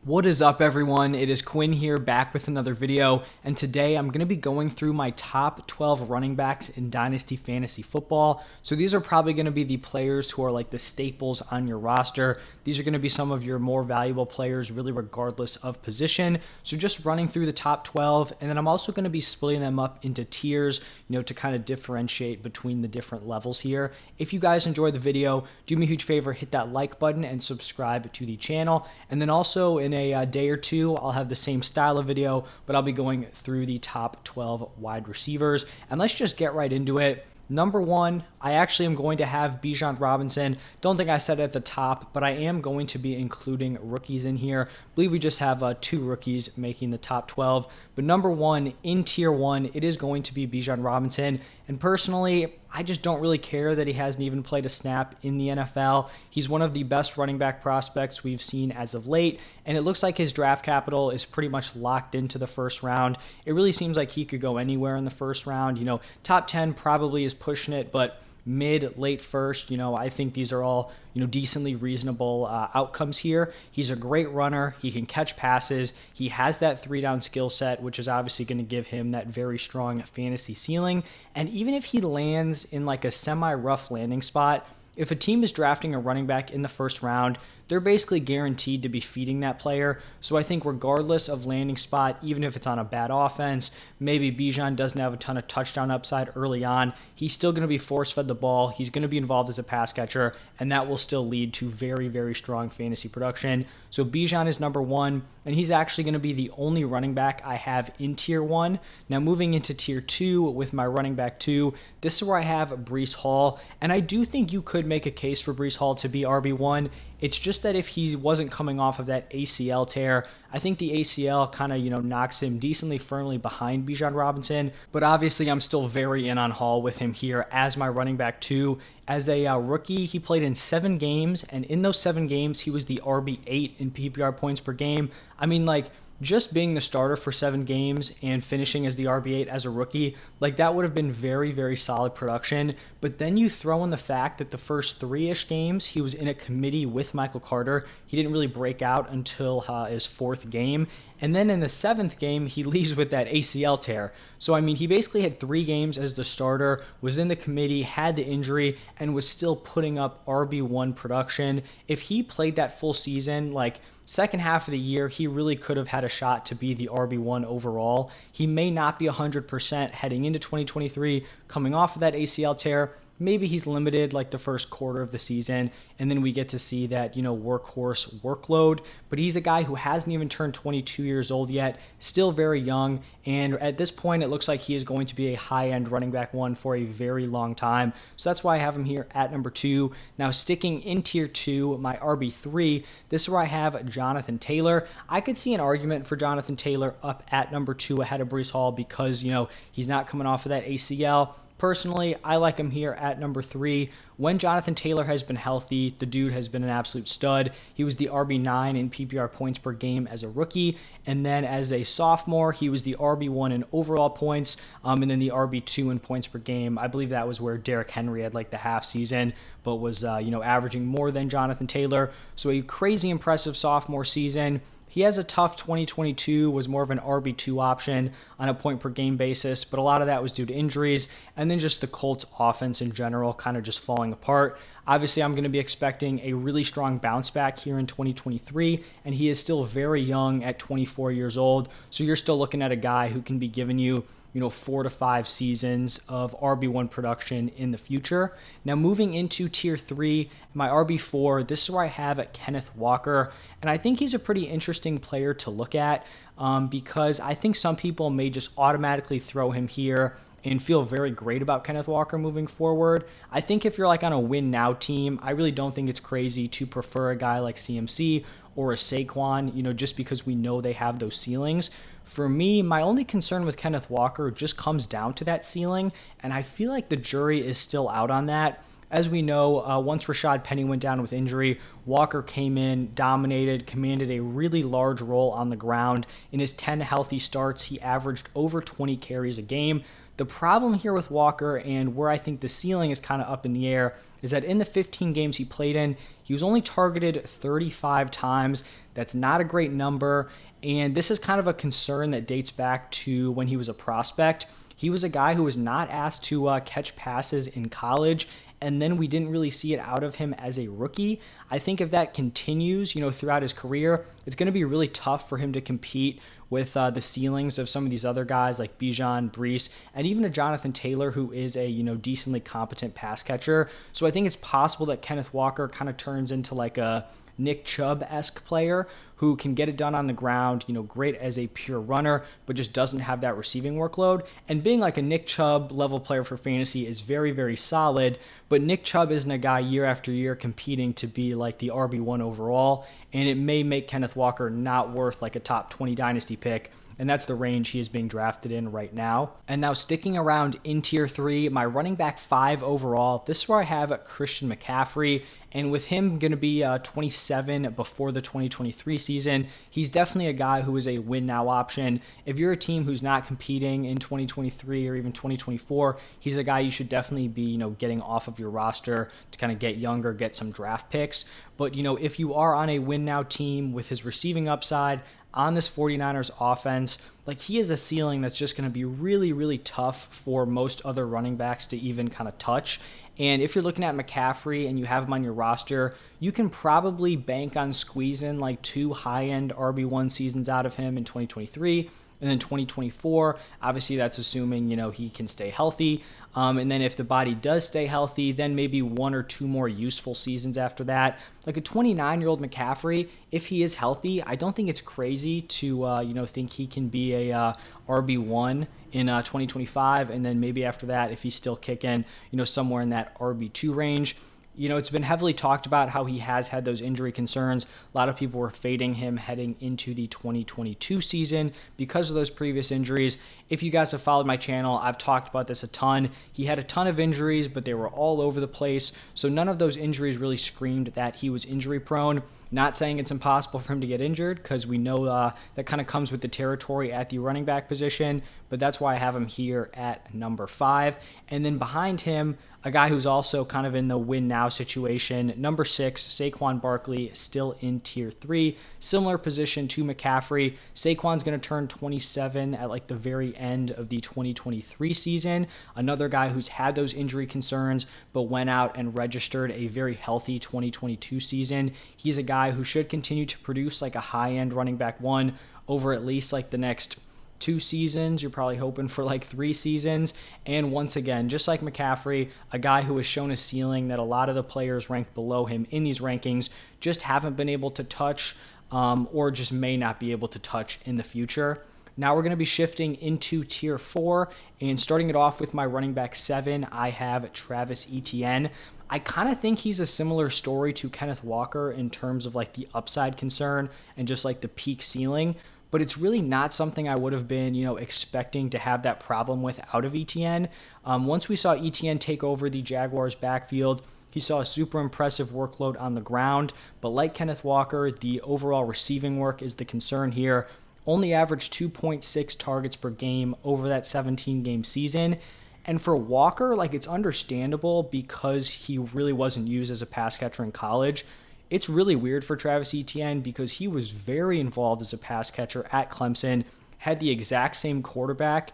What is up, everyone? It is Quinn here, back with another video, and today I'm going to be going through my top 12 running backs in Dynasty Fantasy Football. So these are probably going to be the players who are like the staples on your roster. These are going to be some of your more valuable players, really regardless of position. So just running through the top 12, and then I'm also going to be splitting them up into tiers, to kind of differentiate between the different levels here. If you guys enjoyed the video, do me a huge favor, hit that like button and subscribe to the channel. And then also in a day or two, I'll have the same style of video, but I'll be going through the top 12 wide receivers. And let's just get right into it. Number one, I actually am going to have Bijan Robinson. Don't think I said it at the top, but I am going to be including rookies in here. I believe we just have two rookies making the top 12. But number one, in tier one, it is going to be Bijan Robinson. And personally, I just don't really care that he hasn't even played a snap in the NFL. He's one of the best running back prospects we've seen as of late, and it looks like his draft capital is pretty much locked into the first round. It really seems like he could go anywhere in the first round. Top 10 probably is pushing it, but mid, late first, I think these are all, decently reasonable outcomes here. He's a great runner. He can catch passes. He has that 3-down skill set, which is obviously going to give him that very strong fantasy ceiling. And even if he lands in like a semi-rough landing spot, if a team is drafting a running back in the first round, they're basically guaranteed to be feeding that player. So I think regardless of landing spot, even if it's on a bad offense, maybe Bijan doesn't have a ton of touchdown upside early on, he's still going to be force-fed the ball. He's going to be involved as a pass catcher, and that will still lead to very, very strong fantasy production. So Bijan is number one, and he's actually going to be the only running back I have in tier one. Now moving into tier two with my running back two, this is where I have Breece Hall, and I do think you could make a case for Breece Hall to be RB1. It's just that if he wasn't coming off of that ACL tear, I think the ACL kind of, knocks him decently firmly behind Bijan Robinson. But obviously, I'm still very in on Hall with him here as my running back two. As a rookie, he played in 7 games, and in those 7 games, he was the RB8 in PPR points per game. I mean, just being the starter for 7 games and finishing as the RB8 as a rookie, that would have been very, very solid production. But then you throw in the fact that the first 3-ish games, he was in a committee with Michael Carter. He didn't really break out until his 4th game. And then in the 7th game, he leaves with that ACL tear. So, he basically had 3 games as the starter, was in the committee, had the injury, and was still putting up RB1 production. If he played that full season, second half of the year, he really could have had a shot to be the RB1 overall. He may not be 100% heading into 2023, coming off of that ACL tear. Maybe he's limited the first quarter of the season, and then we get to see that, workhorse workload. But he's a guy who hasn't even turned 22 years old yet, still very young, and at this point, it looks like he is going to be a high-end running back one for a very long time. So that's why I have him here at number 2. Now, sticking in tier 2, my RB3, this is where I have Jonathan Taylor. I could see an argument for Jonathan Taylor up at number 2 ahead of Breece Hall because, he's not coming off of that ACL. Personally, I like him here at number 3. When Jonathan Taylor has been healthy, the dude has been an absolute stud. He was the RB9 in PPR points per game as a rookie, and then as a sophomore, he was the RB1 in overall points, and then the RB2 in points per game. I believe that was where Derrick Henry had the half season, but was averaging more than Jonathan Taylor. So a crazy impressive sophomore season. He has a tough 2022, was more of an RB2 option on a point per game basis, but a lot of that was due to injuries and then just the Colts offense in general kind of just falling apart. Obviously, I'm going to be expecting a really strong bounce back here in 2023, and he is still very young at 24 years old. So you're still looking at a guy who can be giving you 4 to 5 seasons of RB1 production in the future. Now, moving into tier 3, my RB4, this is where I have Kenneth Walker, and I think he's a pretty interesting player to look at because I think some people may just automatically throw him here and feel very great about Kenneth Walker moving forward. I think if you're on a win now team, I really don't think it's crazy to prefer a guy like CMC or a Saquon, just because we know they have those ceilings. For me, my only concern with Kenneth Walker just comes down to that ceiling, and I feel like the jury is still out on that. As we know, once Rashad Penny went down with injury, Walker came in, dominated, commanded a really large role on the ground. In his 10 healthy starts, he averaged over 20 carries a game. The problem here with Walker, and where I think the ceiling is kind of up in the air, is that in the 15 games he played in, He was only targeted 35 times. That's not a great number. And this is kind of a concern that dates back to when he was a prospect. He was a guy who was not asked to catch passes in college, and then we didn't really see it out of him as a rookie. I think if that continues, throughout his career, it's going to be really tough for him to compete with the ceilings of some of these other guys like Bijan, Brees, and even a Jonathan Taylor, who is a decently competent pass catcher. So I think it's possible that Kenneth Walker kind of turns into like a Nick Chubb-esque player who can get it done on the ground, great as a pure runner, but just doesn't have that receiving workload. And being like a Nick Chubb level player for fantasy is very, very solid, but Nick Chubb isn't a guy year after year competing to be like the RB1 overall, and it may make Kenneth Walker not worth like a top 20 dynasty pick. And that's the range he is being drafted in right now. And now sticking around in tier 3, my running back 5 overall, this is where I have Christian McCaffrey. And with him going to be 27 before the 2023 season, he's definitely a guy who is a win now option. If you're a team who's not competing in 2023 or even 2024, he's a guy you should definitely be, getting off of your roster to kind of get younger, get some draft picks. But, if you are on a win now team with his receiving upside, on this 49ers offense, like he is a ceiling that's just going to be really, really tough for most other running backs to even kind of touch. And if you're looking at McCaffrey and you have him on your roster, you can probably bank on squeezing like 2 high-end RB1 seasons out of him in 2023. And then 2024, obviously that's assuming, he can stay healthy. And then if the body does stay healthy, then maybe 1 or 2 more useful seasons after that. Like a 29-year-old McCaffrey, if he is healthy, I don't think it's crazy to, think he can be a RB1 in 2025. And then maybe after that, if he's still kicking, somewhere in that RB2 range. It's been heavily talked about how he has had those injury concerns. A lot of people were fading him heading into the 2022 season because of those previous injuries. If you guys have followed my channel, I've talked about this a ton. He had a ton of injuries, but they were all over the place. So none of those injuries really screamed that he was injury prone. Not saying it's impossible for him to get injured, because we know that kind of comes with the territory at the running back position, but that's why I have him here at number 5. And then behind him, a guy who's also kind of in the win now situation, number 6, Saquon Barkley, still in tier 3. Similar position to McCaffrey. Saquon's going to turn 27 at like the very end of the 2023 season. Another guy who's had those injury concerns, but went out and registered a very healthy 2022 season. He's a guy who should continue to produce like a high-end running back 1 over at least like the next 2 seasons. You're probably hoping for like 3 seasons. And once again, just like McCaffrey, a guy who has shown a ceiling that a lot of the players ranked below him in these rankings just haven't been able to touch, or just may not be able to touch in the future. Now we're going to be shifting into tier 4, and starting it off with my running back 7, I have Travis Etienne. I kind of think he's a similar story to Kenneth Walker in terms of like the upside concern and just like the peak ceiling, but it's really not something I would have been, expecting to have that problem with out of Etienne. Once we saw Etienne take over the Jaguars backfield, he saw a super impressive workload on the ground, but like Kenneth Walker, the overall receiving work is the concern here. Only averaged 2.6 targets per game over that 17-game season. And for Walker, like, it's understandable because he really wasn't used as a pass catcher in college. It's really weird for Travis Etienne because he was very involved as a pass catcher at Clemson, had the exact same quarterback,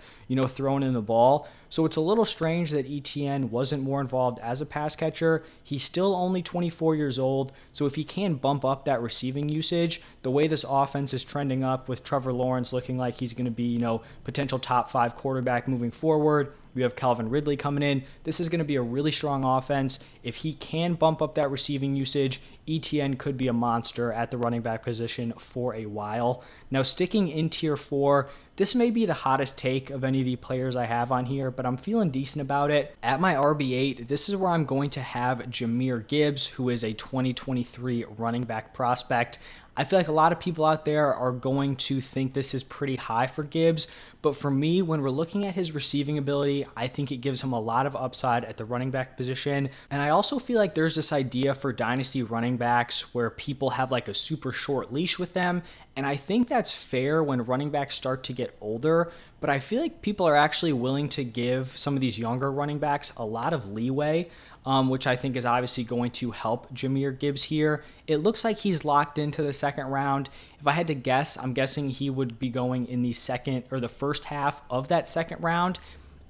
throwing in the ball. So it's a little strange that Etienne wasn't more involved as a pass catcher. He's still only 24 years old, so if he can bump up that receiving usage, the way this offense is trending up with Trevor Lawrence looking like he's going to be, potential top 5 quarterback moving forward. We have Calvin Ridley coming in. This is going to be a really strong offense. If he can bump up that receiving usage, Etienne could be a monster at the running back position for a while. Now, sticking in tier 4, this may be the hottest take of any of the players I have on here, but I'm feeling decent about it. At my RB8, this is where I'm going to have Jahmyr Gibbs, who is a 2023 running back prospect. I feel like a lot of people out there are going to think this is pretty high for Gibbs, but for me, when we're looking at his receiving ability, I think it gives him a lot of upside at the running back position. And I also feel like there's this idea for dynasty running backs where people have like a super short leash with them, and I think that's fair when running backs start to get older, but I feel like people are actually willing to give some of these younger running backs a lot of leeway. which I think is obviously going to help Jahmyr Gibbs here. It looks like he's locked into the second round. If I had to guess, I'm guessing he would be going in the second or the first half of that second round.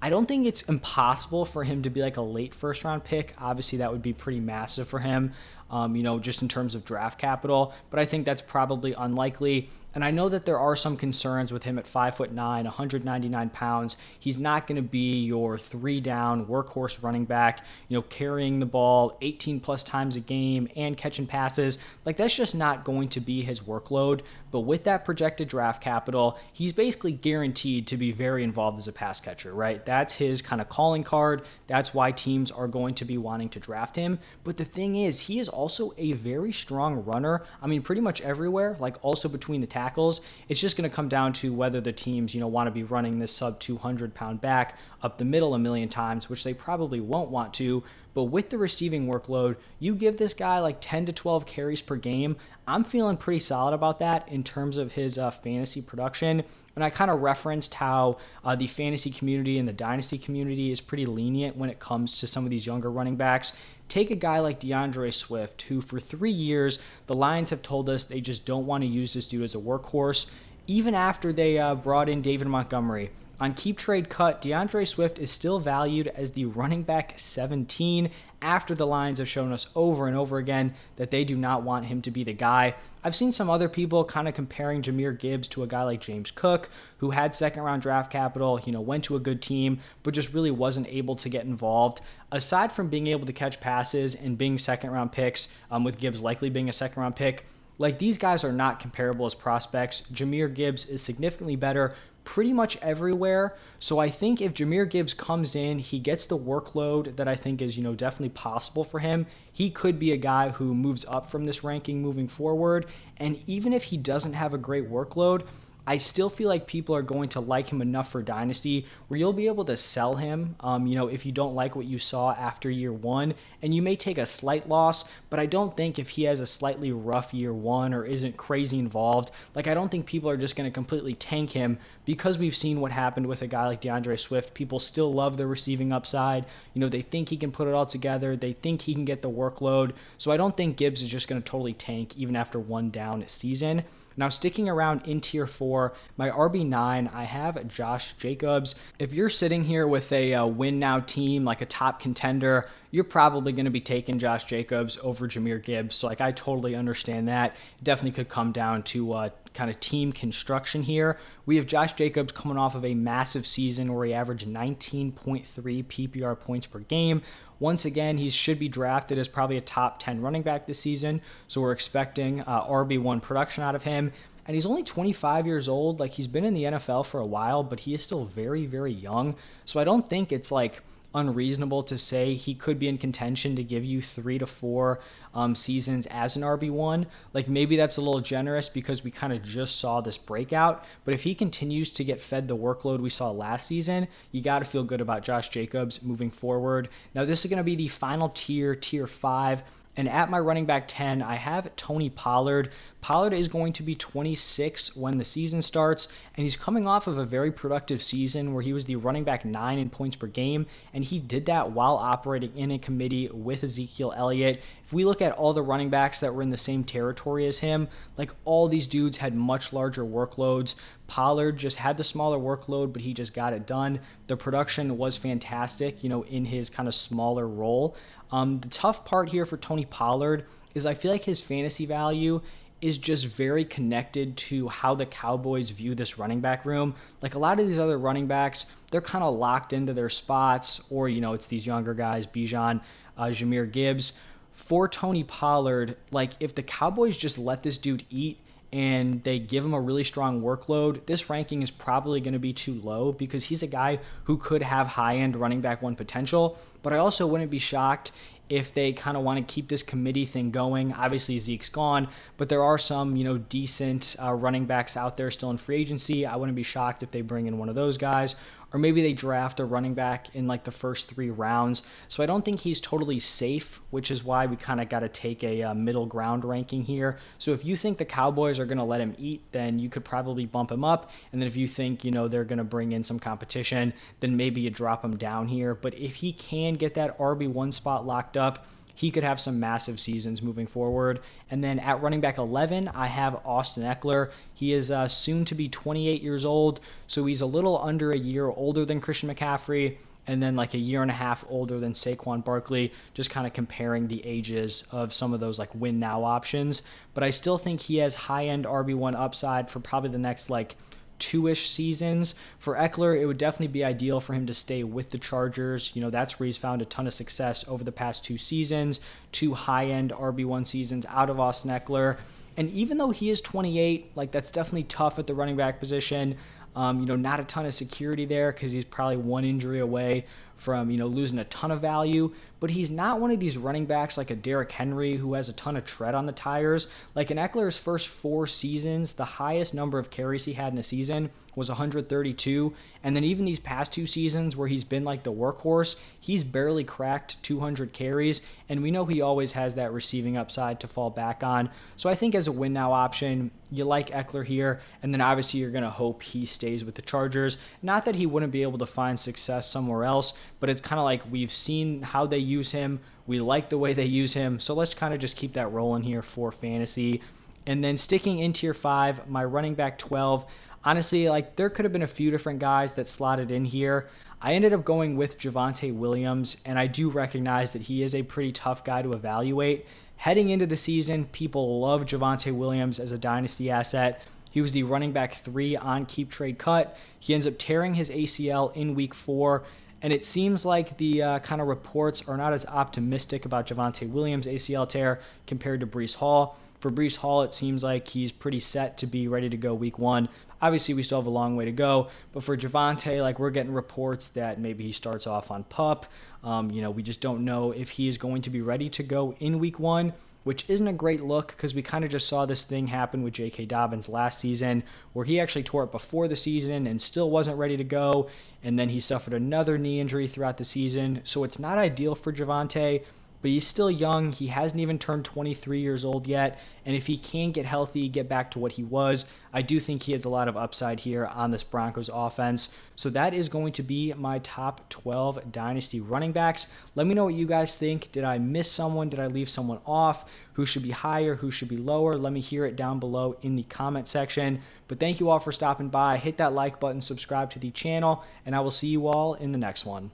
I don't think it's impossible for him to be like a late first round pick. Obviously, that would be pretty massive for him, just in terms of draft capital. But I think that's probably unlikely. And I know that there are some concerns with him at 5'9", 199 pounds. He's not going to be your 3-down workhorse running back, carrying the ball 18 plus times a game and catching passes. Like, that's just not going to be his workload. But with that projected draft capital, he's basically guaranteed to be very involved as a pass catcher, right? That's his kind of calling card. That's why teams are going to be wanting to draft him. But the thing is, he is also a very strong runner. I mean, pretty much everywhere, like also between the tackles. It's just going to come down to whether the teams, want to be running this sub 200-pound back up the middle a million times, which they probably won't want to. But with the receiving workload, you give this guy like 10 to 12 carries per game. I'm feeling pretty solid about that in terms of his fantasy production. And I kind of referenced how the fantasy community and the dynasty community is pretty lenient when it comes to some of these younger running backs. Take a guy like DeAndre Swift, who for 3 years, the Lions have told us they just don't want to use this dude as a workhorse. Even after they brought in David Montgomery. On Keep Trade Cut, DeAndre Swift is still valued as the running back 17 after the Lions have shown us over and over again that they do not want him to be the guy. I've seen some other people kind of comparing Jahmyr Gibbs to a guy like James Cook, who had second-round draft capital, went to a good team, but just really wasn't able to get involved. Aside from being able to catch passes and being second-round picks, with Gibbs likely being a second-round pick, like, these guys are not comparable as prospects. Jahmyr Gibbs is significantly better pretty much everywhere. So I think if Jahmyr Gibbs comes in, he gets the workload that I think is, definitely possible for him. He could be a guy who moves up from this ranking moving forward. And even if he doesn't have a great workload, I still feel like people are going to like him enough for Dynasty where you'll be able to sell him, if you don't like what you saw after year one, and you may take a slight loss, but I don't think if he has a slightly rough year one or isn't crazy involved, like, I don't think people are just going to completely tank him because we've seen what happened with a guy like DeAndre Swift. People still love the receiving upside. They think he can put it all together. They think he can get the workload. So I don't think Gibbs is just going to totally tank even after one down season. Now, sticking around in Tier 4, my RB9, I have Josh Jacobs. If you're sitting here with a win-now team, like a top contender, you're probably going to be taking Josh Jacobs over Jahmyr Gibbs. So, I totally understand that. It definitely could come down to kind of team construction here. We have Josh Jacobs coming off of a massive season where he averaged 19.3 PPR points per game. Once again, he should be drafted as probably a top 10 running back this season, so we're expecting RB1 production out of him. And he's only 25 years old. Like, he's been in the NFL for a while, but he is still very, very young. So I don't think it's like unreasonable to say he could be in contention to give you 3 to 4 seasons as an RB1. Like, maybe that's a little generous because we kind of just saw this breakout. But if he continues to get fed the workload we saw last season, you got to feel good about Josh Jacobs moving forward. Now, this is going to be the final tier, Tier 5. And at my running back 10, I have Tony Pollard. Pollard is going to be 26 when the season starts, and he's coming off of a very productive season where he was the running back 9 in points per game, and he did that while operating in a committee with Ezekiel Elliott. If we look at all the running backs that were in the same territory as him, like, all these dudes had much larger workloads. Pollard just had the smaller workload, but he just got it done. The production was fantastic, in his kind of smaller role. The tough part here for Tony Pollard is I feel like his fantasy value is just very connected to how the Cowboys view this running back room. Like, a lot of these other running backs, they're kind of locked into their spots, or, it's these younger guys, Bijan, Jahmyr Gibbs. For Tony Pollard, like, if the Cowboys just let this dude eat and they give him a really strong workload, this ranking is probably going to be too low because he's a guy who could have high-end running back 1 potential. But I also wouldn't be shocked if they kind of want to keep this committee thing going. Obviously, Zeke's gone, but there are some, decent running backs out there still in free agency. I wouldn't be shocked if they bring in one of those guys. or maybe they draft a running back in like the first 3 rounds. So I don't think he's totally safe, which is why we kind of got to take a middle ground ranking here. So if you think the Cowboys are going to let him eat, then you could probably bump him up. And then if you think, they're going to bring in some competition, then maybe you drop him down here. But if he can get that RB1 spot locked up, he could have some massive seasons moving forward. And then at running back 11, I have Austin Eckler. He is soon to be 28 years old, so he's a little under a year older than Christian McCaffrey, and then like a year and a half older than Saquon Barkley, just kind of comparing the ages of some of those like win now options. But I still think he has high-end RB1 upside for probably the next like 2-ish seasons. For Eckler, it would definitely be ideal for him to stay with the Chargers. That's where he's found a ton of success over the past 2 seasons, 2 high-end RB1 seasons out of Austin Eckler. And even though he is 28, like that's definitely tough at the running back position. Not a ton of security there because he's probably 1 injury away from, losing a ton of value. But he's not one of these running backs like a Derrick Henry who has a ton of tread on the tires. Like in Eckler's first 4 seasons, the highest number of carries he had in a season was 132. And then even these past 2 seasons where he's been like the workhorse, he's barely cracked 200 carries. And we know he always has that receiving upside to fall back on. So I think as a win now option, you like Eckler here. And then obviously you're going to hope he stays with the Chargers. Not that he wouldn't be able to find success somewhere else, but it's kind of like we've seen how they use him. We like the way they use him. So let's kind of just keep that rolling here for fantasy. And then sticking in tier 5, my running back 12. Honestly, like there could have been a few different guys that slotted in here. I ended up going with Javonte Williams, and I do recognize that he is a pretty tough guy to evaluate. Heading into the season, people love Javonte Williams as a dynasty asset. He was the running back 3 on Keep Trade Cut. He ends up tearing his ACL in week 4. And it seems like the kind of reports are not as optimistic about Javonte Williams' ACL tear compared to Breece Hall. For Breece Hall, it seems like he's pretty set to be ready to go week 1. Obviously, we still have a long way to go. But for Javonte, like we're getting reports that maybe he starts off on PUP. We just don't know if he is going to be ready to go in week 1. Which isn't a great look because we kind of just saw this thing happen with J.K. Dobbins last season where he actually tore it before the season and still wasn't ready to go, and then he suffered another knee injury throughout the season. So it's not ideal for Javonte, but he's still young. He hasn't even turned 23 years old yet, and if he can get healthy, get back to what he was, I do think he has a lot of upside here on this Broncos offense. So that is going to be my top 12 dynasty running backs. Let me know what you guys think. Did I miss someone? Did I leave someone off? Who should be higher? Who should be lower? Let me hear it down below in the comment section. But thank you all for stopping by. Hit that like button, subscribe to the channel, and I will see you all in the next one.